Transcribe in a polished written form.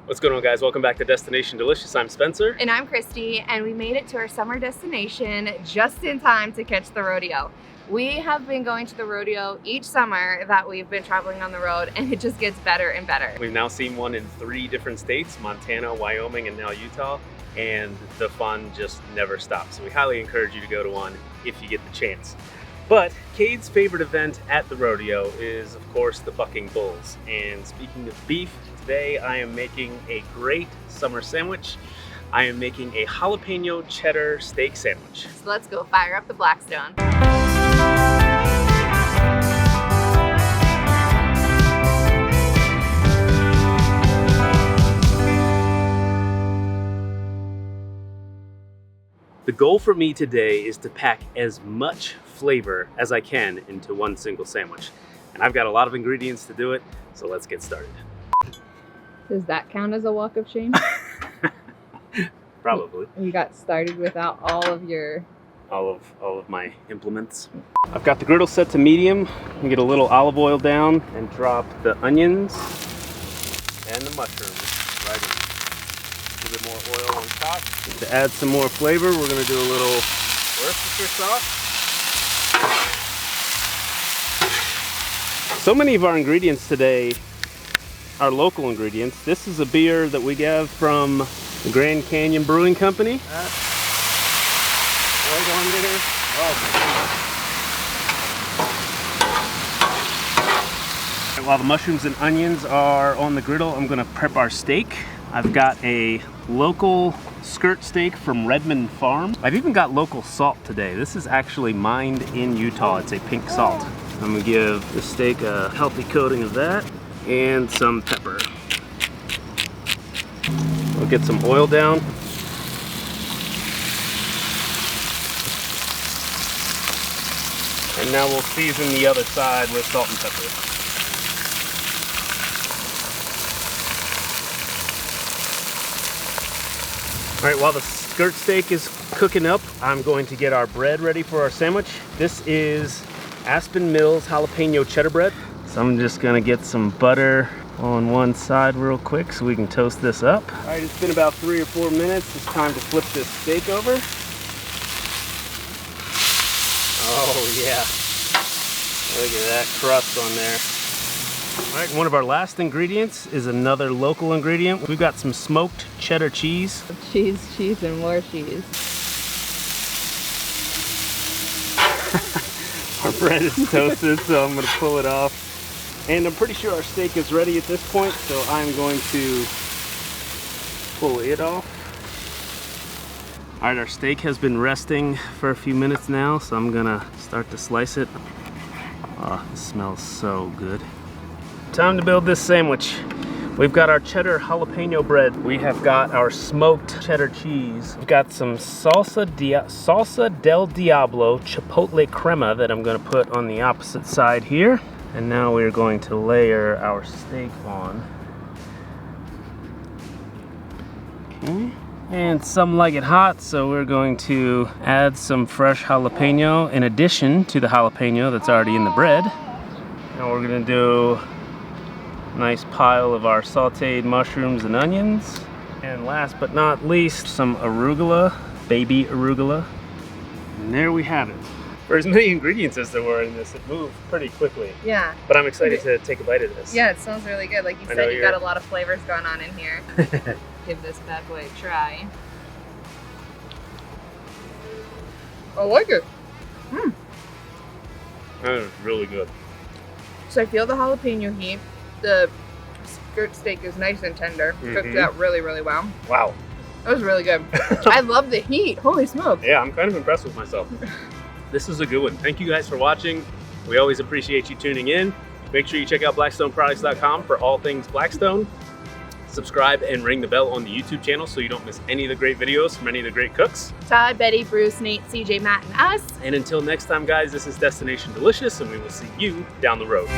What's going on, guys? Welcome back to Destination Delicious. I'm Spencer. And I'm Christy, and we made it to our summer destination just in time to catch the rodeo. We have been going to the rodeo each summer that we've been traveling on the road, and it just gets better and better. We've now seen one in 3 different states, Montana, Wyoming, and now Utah, and the fun just never stops. So we highly encourage you to go to one if you get the chance. But Cade's favorite event at the rodeo is, of course, the bucking bulls. And speaking of beef, today I am making a great summer sandwich. I am making a jalapeno cheddar steak sandwich. So let's go fire up the Blackstone. The goal for me today is to pack as much flavor as I can into one single sandwich. And I've got a lot of ingredients to do it, so let's get started. Does that count as a walk of shame? Probably. You got started without all of my implements. I've got the griddle set to medium. You get a little olive oil down and drop the onions and the mushrooms right in. A bit more oil on top. To add some more flavor, we're going to do a little Worcestershire sauce. So many of our ingredients today are local ingredients. This is a beer that we have from the Grand Canyon Brewing Company. While the mushrooms and onions are on the griddle, I'm going to prep our steak. I've got a local skirt steak from Redmond Farm. I've even got local salt today. This is actually mined in Utah. It's a pink salt. I'm gonna give the steak a healthy coating of that and some pepper. We'll get some oil down. And now we'll season the other side with salt and pepper. All right, while the skirt steak is cooking up, I'm going to get our bread ready for our sandwich. This is Aspen Mills jalapeno cheddar bread. So I'm just gonna get some butter on one side real quick so we can toast this up. All right, it's been about 3 or 4 minutes. It's time to flip this steak over. Oh yeah, look at that crust on there. All right, one of our last ingredients is another local ingredient. We've got some smoked cheddar cheese. cheese, and more cheese. Our bread is toasted, so I'm gonna pull it off. And I'm pretty sure our steak is ready at this point, so I'm going to pull it off. All right, our steak has been resting for a few minutes now, so I'm gonna start to slice it. Oh, it smells so good. Time to build this sandwich. We've got our cheddar jalapeno bread. We have got our smoked cheddar cheese. We've got some salsa del Diablo chipotle crema that I'm gonna put on the opposite side here. And now we're going to layer our steak on. Okay. And some like it hot, so we're going to add some fresh jalapeno in addition to the jalapeno that's already in the bread. Now we're gonna do nice pile of our sauteed mushrooms and onions. And last but not least, some arugula, baby arugula. And there we have it. For as many ingredients as there were in this, it moved pretty quickly. Yeah. But I'm excited to take a bite of this. Yeah, it smells really good. Like you said, you've got a lot of flavors going on in here. Give this bad boy a try. I like it. That is really good. So I feel the jalapeno heat. The skirt steak is nice and tender. Cooked out really, really well. Wow. That was really good. I love the heat. Holy smokes. Yeah, I'm kind of impressed with myself. This is a good one. Thank you guys for watching. We always appreciate you tuning in. Make sure you check out blackstoneproducts.com for all things Blackstone. Subscribe and ring the bell on the YouTube channel so you don't miss any of the great videos from any of the great cooks. Todd, Betty, Bruce, Nate, CJ, Matt, and us. And until next time, guys, this is Destination Delicious, and we will see you down the road.